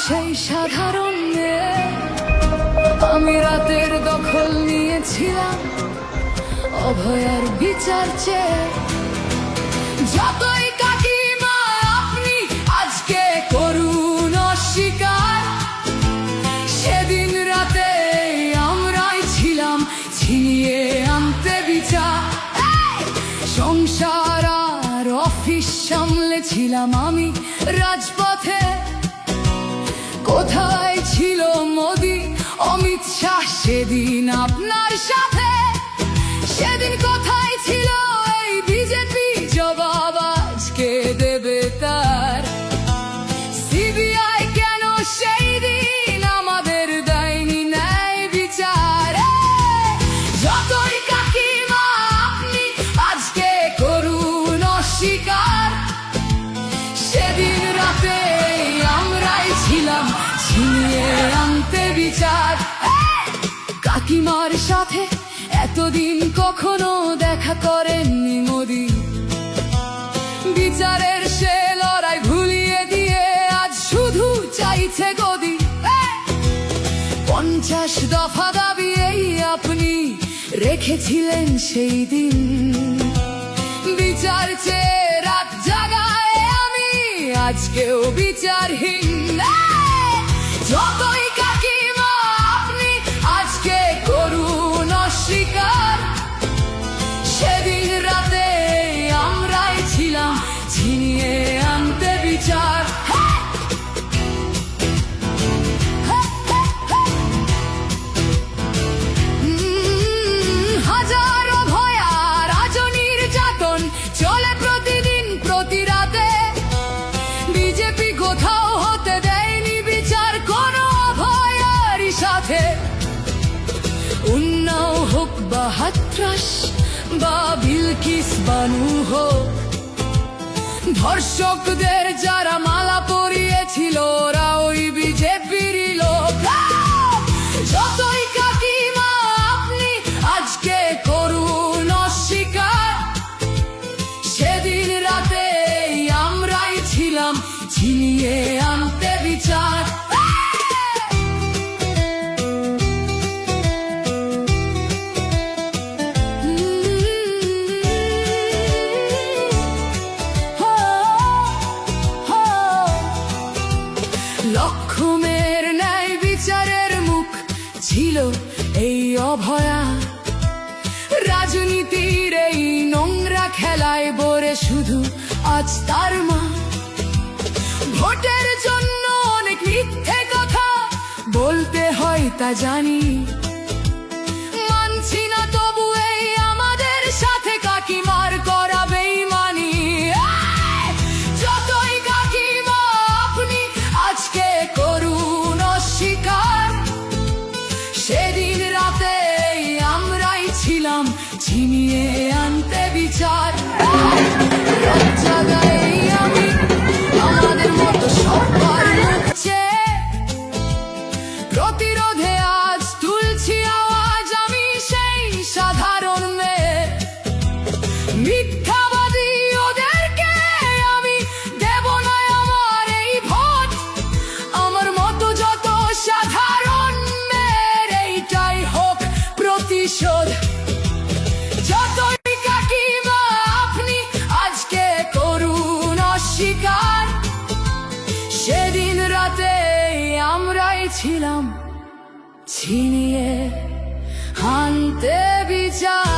সেই সাধারণ মেয়ে, আমি রাতের দখল নিয়েছিলাম অভয়ার বিচার চেয়ে। যতই কাকিমা আপনি আজকে করুন অস্বীকার, সেদিন রাতে আমরাই ছিলাম ছিনিয়ে আনতে বিচার। সংসার আর অফিস সামলেছিলাম আমি রাজপথে। কোথায় ছিল মোদি অমিত শাহ সেদিন আপনার সাথে? সেদিন কোথায় ছিল এই বিজেপি? জবাব আজকে দেবে তার। সিবিআই কেন সেই দিন আমাদের দেয়নি ন্যায় বিচার? যতই কাকিমা আপনি আজকে করুন অস্বীকার, সেদিন রাতে আমরাই ছিলাম ছিনিয়ে আনতে বিচার। কাকিমার সাথে এতদিন কখনো দেখা করেননি মোদি, বিচারের সে লড়াই ভুলিয়ে দিয়ে আজ শুধু চাইছে গদি। 50 দফা দাবি এই আপনি রেখেছিলেন সেই দিন, বিচার চেয়ে রাত জাগায় আমি আজকেও বিচারহীন। যতই কাকিমা আপনি আজকে করুন অস্বীকার, সেদিন রাতে আমরাই ছিলাম ছিনিয়ে আনতে বিচার। হাজারো ভয়া রাজনীর যাতন চলে প্রতিদিন প্রতি রাতে। বিজেপি কোথাও হতে দেয়নি বিচার কোনো অভয়ারই সাথে। উন্নাও হোক বা হাতরাস বা বিলকিস বানু হোক, ধর্ষকদের যারা মালা পরিয়েছিল ওরা ওই বিজেপিরই লোক। যতই কাকিমা আপনি আজকে করুন অস্বীকার, সেদিন রাতে আমরাই ছিলাম ছিনিয়ে আনতে বিচার। লক্ষ্যমের ন্যায় বিচারের মুখ ছিল এই অভয়া। রাজনীতির এই নোংরা খেলায় বরে শুধু আজ তার মা। ভোটের জন্য অনেক মিথ্যে কথা বলতে হয় তা জানি, মানছি না তবু এই আমাদের সাথে কাকিমার করা বেইমানি। যতই কাকিমা আপনি আজকে করুন অস্বীকার, সেদিন রাতে আমরাই ছিলাম ছিনিয়ে আনতে বিচার। রাত জাগাই আমি আমাদের মতো সবার মুখ চেয়ে, প্রতিরোধে আজ তুলছি আওয়াজ আমি সেই সাধারণ মেয়ে। মিথ্যাবাদী ওদেরকে আমি দেব না আমার এই ভোট। আমার মতো যত সাধারণ মেয়ের এইটাই হোক প্রতিশোধ। যতই কাকিমা আপনি আজকে করুন অস্বীকার, সেদিন রাতে আমরাই ছিলাম ছিনিয়ে আনতে বিচার।